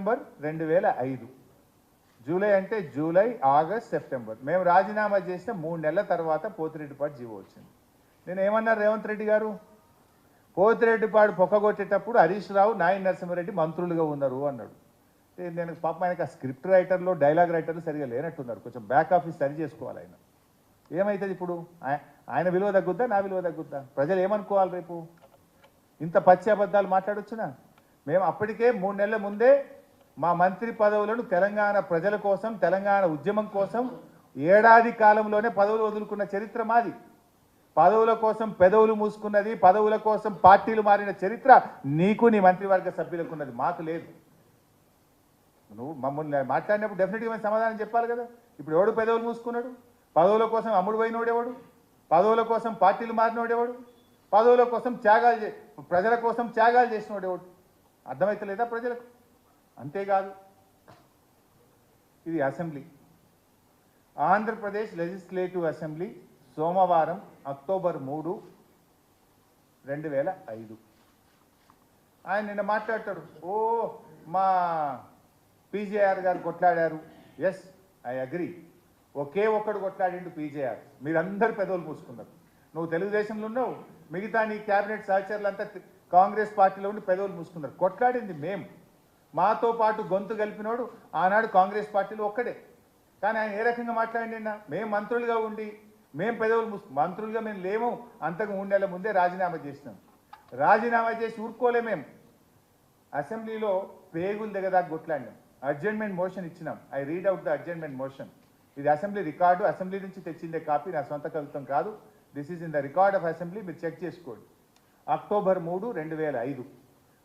September 2005. July అంటే July, August, September. మేము రాజీనామా చేసిన 3 నెలల తర్వాత పోతిరెడ్డిపాడు జీవో వచ్చింది. నేను ఏమన్నారు రేవంత్ రెడ్డి గారు, పోతిరెడ్డిపాడు పొక్కగొట్టేటప్పుడు హరీష్ రావు, నాయన్ నరసింహారెడ్డి మంత్రులుగా ఉన్నారు అన్నాడు. నేను పాపం ఆయనకు ఆ స్క్రిప్ట్ రైటర్లు, డైలాగ్ రైటర్లు సరిగా లేనట్టున్నారు. కొంచెం బ్యాక్ ఆఫీస్ సరి చేసుకోవాలి ఆయన. ఏమవుతుంది ఇప్పుడు? ఆయన విలువ తగ్గుద్దా, నా విలువ తగ్గుద్దా? ప్రజలు ఏమనుకోవాలి రేపు? ఇంత పచ్చి అబద్ధాలు మాట్లాడొచ్చునా? మేము అప్పటికే 3 నెలల ముందే మా మంత్రి పదవులను తెలంగాణ ప్రజల కోసం, తెలంగాణ ఉద్యమం కోసం ఏడాది కాలంలోనే పదవులు వదులుకున్న చరిత్ర మాది. పదవుల కోసం పెదవులు మూసుకున్నది, పదవుల కోసం పార్టీలు మారిన చరిత్ర నీకు, నీ మంత్రివర్గ సభ్యులకు ఉన్నది, మాకు లేదు. నువ్వు మమ్మల్ని మాట్లాడినప్పుడు డెఫినెట్గా మేము సమాధానం చెప్పాలి కదా. ఇప్పుడు ఎవడు పెదవులు మూసుకున్నాడు? పదవుల కోసం అమ్ముడు పోయినోడేవాడు? పదవుల కోసం పార్టీలు మారినోడేవాడు? పదవుల కోసం త్యాగాలు, ప్రజల కోసం త్యాగాలు చేసినోడేవాడు? అర్థమవుతలేదా ప్రజలకు? అంతేకాదు, ఇది అసెంబ్లీ, ఆంధ్రప్రదేశ్ లెజిస్లేటివ్ అసెంబ్లీ సోమవారం అక్టోబర్ 3, 2005. ఆయన నిన్న మాట్లాడతాడు, ఓ మా పీజేఆర్ గారు కొట్లాడారు. Yes, I agree. ఒకే ఒక్కడు కొట్లాడిండు పీజేఆర్. మీరందరూ పెదవులు పూసుకున్నారు. నువ్వు తెలుగుదేశంలో ఉన్నావు, మిగతా నీ క్యాబినెట్ సహచరులంతా కాంగ్రెస్ పార్టీలో ఉండి పెదవులు మూసుకున్నారు. కొట్లాడింది మేము. మాతో పాటు గొంతు కలిపినోడు ఆనాడు కాంగ్రెస్ పార్టీలో ఒక్కడే. కానీ ఆయన ఏ రకంగా మాట్లాడినా, మేము మంత్రులుగా ఉండి మేము పెదవులు మంత్రులుగా మేము లేము. అంతకు 3 నెలల ముందే రాజీనామా చేసినాం. రాజీనామా చేసి ఊరుకోలే మేము. అసెంబ్లీలో పేగులు దిగదాకా కొట్లాడినాం. అడ్జర్న్మెంట్ మోషన్ ఇచ్చినాం. I read out the adjournment motion. ఇది అసెంబ్లీ రికార్డు, అసెంబ్లీ నుంచి తెచ్చిందే కాపీ, నా సొంత కవిత్వం కాదు. This is in the record of assembly, మీరు చెక్ చేసుకోండి. అక్టోబర్ 3, 2005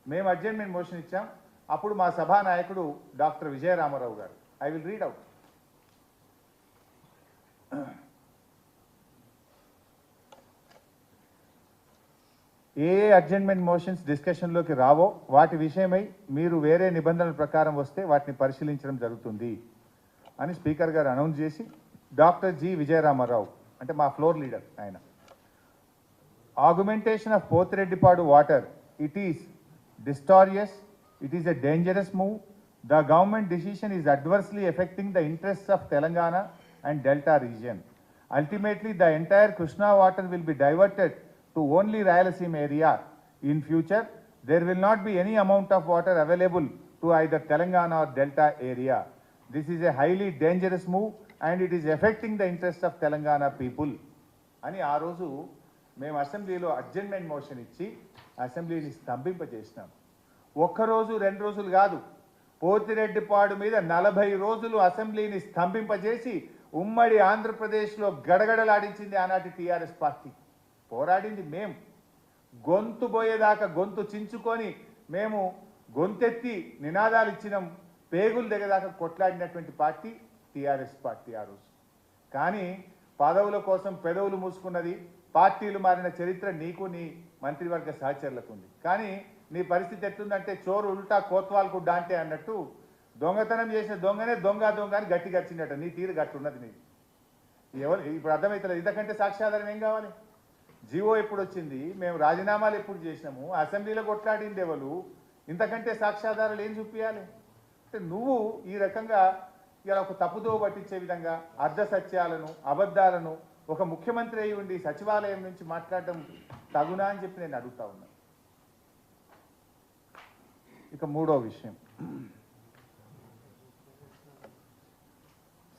మేము అడ్జర్న్మెంట్ మోషన్ ఇచ్చాం. అప్పుడు మా సభానాయకుడు డాక్టర్ విజయరామారావు గారు, ఐ విల్ రీడ్ అవుట్. ఏ అడ్జర్న్మెంట్ మోషన్స్ డిస్కషన్లోకి రావో వాటి విషయమై మీరు వేరే నిబంధనల ప్రకారం వస్తే వాటిని పరిశీలించడం జరుగుతుంది అని స్పీకర్ గారు అనౌన్స్ చేసి, డాక్టర్ జి విజయరామారావు అంటే మా ఫ్లోర్ లీడర్ ఆయన, augmentation of Pothireddypadu water, it is disastrous, it is a dangerous move. The government decision is adversely affecting the interests of Telangana and Delta region. Ultimately, the entire Krishna water will be diverted to only Rayalaseema area. In future, there will not be any amount of water available to either Telangana or Delta area. This is a highly dangerous move and it is affecting the interests of Telangana people. అని ఆ రోజు మేము అసెంబ్లీలో adjournment motion ఇచ్చి అసెంబ్లీని స్తంభింపజేసినాం. ఒక్కరోజు 2 రోజులు కాదు, పోతిరెడ్డిపాడు మీద 40 రోజులు అసెంబ్లీని స్తంభింపజేసి ఉమ్మడి ఆంధ్రప్రదేశ్లో గడగడలాడించింది ఆనాటి టీఆర్ఎస్ పార్టీ. పోరాడింది మేము. గొంతు పోయేదాకా గొంతు చించుకొని మేము గొంతెత్తి నినాదాలు ఇచ్చినాం. పేగులు దిగదాకా కొట్లాడినటువంటి పార్టీ టీఆర్ఎస్ పార్టీ ఆ రోజు. కానీ పదవుల కోసం పెదవులు మూసుకున్నది, పార్టీలు మారిన చరిత్ర నీకు, నీ మంత్రివర్గ సహచరులకు ఉంది. కానీ నీ పరిస్థితి ఎట్లుందంటే చోరు ఉల్టా కోత్వాల్కు డాంటే అన్నట్టు, దొంగతనం చేసిన దొంగనే దొంగ అని గట్టి గచ్చినట్టు నీ తీరు గట్టి ఉన్నది నీది. ఎవరు ఇప్పుడు అర్థమవుతలేదు. ఇంతకంటే సాక్ష్యాధారం ఏం కావాలి? జీవో ఎప్పుడు వచ్చింది, మేము రాజీనామాలు ఎప్పుడు చేసినాము, అసెంబ్లీలో కొట్లాడింది ఎవరు, ఇంతకంటే సాక్ష్యాధారాలు ఏం చూపించాలి? అంటే నువ్వు ఈ రకంగా ఇలా ఒక తప్పుదో పట్టించే విధంగా అర్ధ సత్యాలను, అబద్ధాలను ఒక ముఖ్యమంత్రి అయి ఉండి సచివాలయం నుంచి మాట్లాడటం తగునా అని చెప్పి నేను అడుగుతా ఉన్నా. ఇక 3వ విషయం,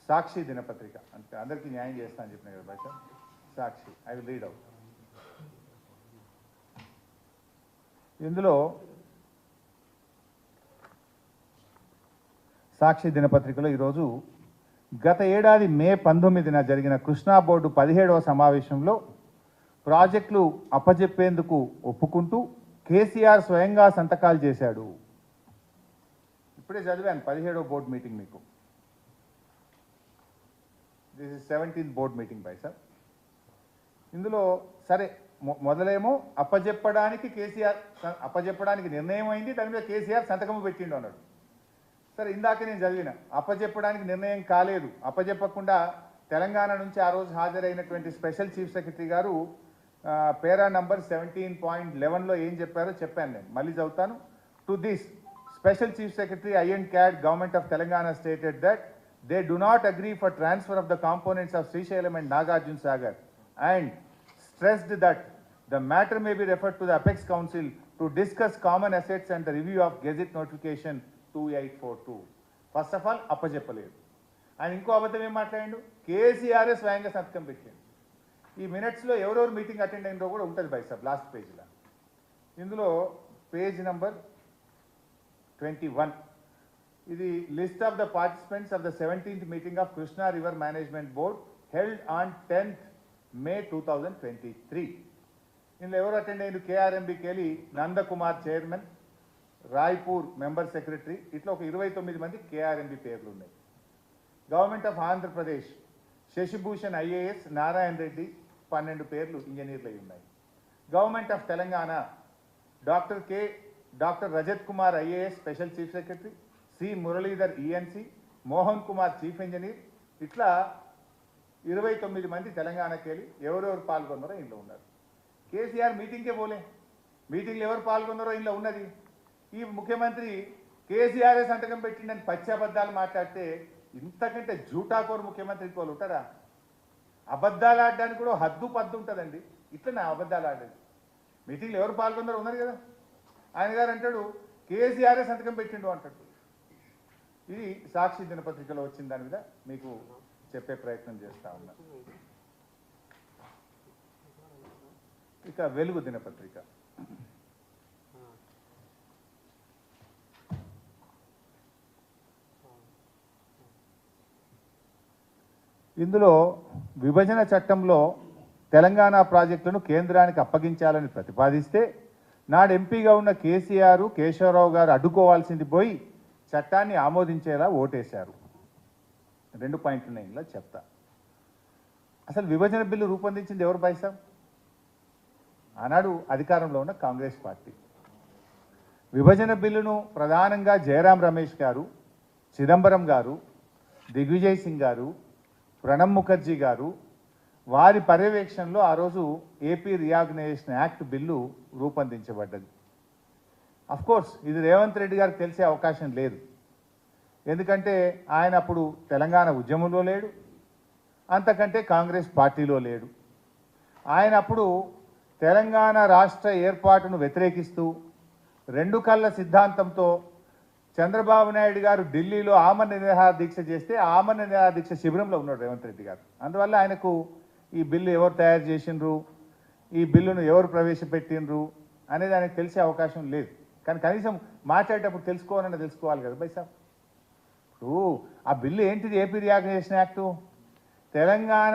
సాక్షి దినపత్రిక. అంటే అందరికీ న్యాయం చేస్తా అని చెప్పిన కదా భాష. సాక్షి, ఐ విల్ రీడ్ అవుట్. ఇందులో సాక్షి దినపత్రికలో ఈరోజు గత ఏడాది మే 19న జరిగిన కృష్ణా బోర్డు 17వ సమావేశంలో ప్రాజెక్టులు అప్పజెప్పేందుకు ఒప్పుకుంటూ కేసీఆర్ స్వయంగా సంతకాలు చేశాడు. ఇప్పుడే చదివాను 17వ బోర్డు మీటింగ్ మీకు. This is 17th board meeting by sir. ఇందులో సరే మొదలేమో అప్పజెప్పడానికి నిర్ణయం అయింది, దాని మీద కేసీఆర్ సంతకము పెట్టిండు అన్నాడు. సరే, ఇందాక నేను చదివిన అప్పజెప్పడానికి నిర్ణయం కాలేదు. అప్పజెప్పకుండా తెలంగాణ నుంచి ఆ రోజు హాజరైనటువంటి స్పెషల్ చీఫ్ సెక్రటరీ గారు పేరా నంబర్ 17.11లో ఏం చెప్పారో చెప్పాను నేను, మళ్ళీ చదువుతాను. To this Special Chief Secretary IN CAD, Government of Telangana stated that they do not agree for transfer of the components of Srisailam and Nagarjuna Sagar and stressed that the matter may be referred to the Apex Council to discuss common assets and the review of Gazette Notification 2842. First of all, అప్పచెప్పలేదు. ఆయన ఇంకో అబద్ధం ఏం మాట్లాడిండు, కేసీఆర్ఏ స్వయంగా సంతకం పెట్టిండు. ఈ మినిట్స్లో ఎవరెవరు మీటింగ్ అటెండ్ అయినరో కూడా ఉంటుంది బై సాబ్ లాస్ట్ పేజ్లో. ఇందులో పేజ్ నెంబర్ 21. ఇది list of the participants of the 17th meeting of Krishna river management board held on 10th May 2023. ఇందులో ఎవరు అటెండ్ అయ్యారు, కేఆర్ఎంబికి వెళ్ళి Nandakumar chairman, Raipur member secretary, ఇట్లా ఒక 29 మంది కేఆర్ఎంబి పేర్లు ఉన్నాయి. Government of Andhra Pradesh Shashibhushan IAS, Narayana Reddy 12 పేర్లు ఇంజనీర్లు అయి ఉన్నాయి. Government of Telangana doctor Rajat Kumar IAS special chief secretary, C Muralidhar ENC, Mohan Kumar chief engineer, ఇట్లా 29 మంది తెలంగాణకి వెళ్ళి ఎవరెవరు పాల్గొన్నారో ఇంట్లో ఉన్నారు. కేసీఆర్ మీటింగ్కే పోలే, మీటింగ్లో ఎవరు పాల్గొన్నారో ఇంట్లో ఉన్నది. ఈ ముఖ్యమంత్రి కేసీఆర్ఏ సంతకం పెట్టిండని పచ్చబద్దాలు మాట్లాడితే ఇంతకంటే జూటాకోరు ముఖ్యమంత్రి ఇంకోళ్ళు ఉంటారా? అబద్ధాలు ఆడడానికి కూడా హద్దు పద్దు ఉంటుందండి. ఇట్లా అబద్ధాలు ఆడేది. మీటింగ్లో ఎవరు పాల్గొన్నారో ఉన్నారు కదా. ఆయన గారు అంటాడు కేసీఆర్ఏ సంతకం పెట్టిండు అంటాడు. ఇది సాక్షి దినపత్రికలో వచ్చిన దాని మీద మీకు చెప్పే ప్రయత్నం చేస్తా ఉన్నా. ఇక వెలుగు దినపత్రిక, ఇందులో విభజన చట్టంలో తెలంగాణ ప్రాజెక్టులను కేంద్రానికి అప్పగించాలని ప్రతిపాదిస్తే నాడు ఎంపీగా ఉన్న కేసీఆర్, కేశవరావు గారు అడ్డుకోవాల్సింది పోయి చట్టాన్ని ఆమోదించేలా ఓటేశారు. 2 పాయింట్లు ఉన్నాయి ఇలా చెప్తా. అసలు విభజన బిల్లు రూపొందించింది ఎవరు బైసాబ్? ఆనాడు అధికారంలో ఉన్న కాంగ్రెస్ పార్టీ. విభజన బిల్లును ప్రధానంగా జయరాం రమేష్ గారు, చిదంబరం గారు, దిగ్విజయ్ సింగ్ గారు, ప్రణబ్ ముఖర్జీ గారు వారి పర్యవేక్షణలో ఆ రోజు ఏపీ రీఆర్గనైజేషన్ యాక్ట్ బిల్లు రూపొందించబడ్డది. అఫ్కోర్స్ ఇది రేవంత్ రెడ్డి గారికి తెలిసే అవకాశం లేదు. ఎందుకంటే ఆయన అప్పుడు తెలంగాణ ఉద్యమంలో లేడు, అంతకంటే కాంగ్రెస్ పార్టీలో లేడు. ఆయన అప్పుడు తెలంగాణ రాష్ట్ర ఏర్పాటును వ్యతిరేకిస్తూ 2 కళ్ళ సిద్ధాంతంతో చంద్రబాబు నాయుడు గారు ఢిల్లీలో ఆమరణ నిరాహార దీక్ష చేస్తే ఆమరణ నిరాహార దీక్ష శిబిరంలో ఉన్నాడు రేవంత్ రెడ్డి గారు. అందువల్ల ఆయనకు ఈ బిల్లు ఎవరు తయారు చేసిండ్రు, ఈ బిల్లును ఎవరు ప్రవేశపెట్టిండ్రు అనేది ఆయనకు తెలిసే అవకాశం లేదు. కానీ కనీసం మాట్లాడేటప్పుడు తెలుసుకోవాలి కదా బైసాబ్. ఇప్పుడు ఆ బిల్లు ఏంటిది? AP reorganisation act Telangana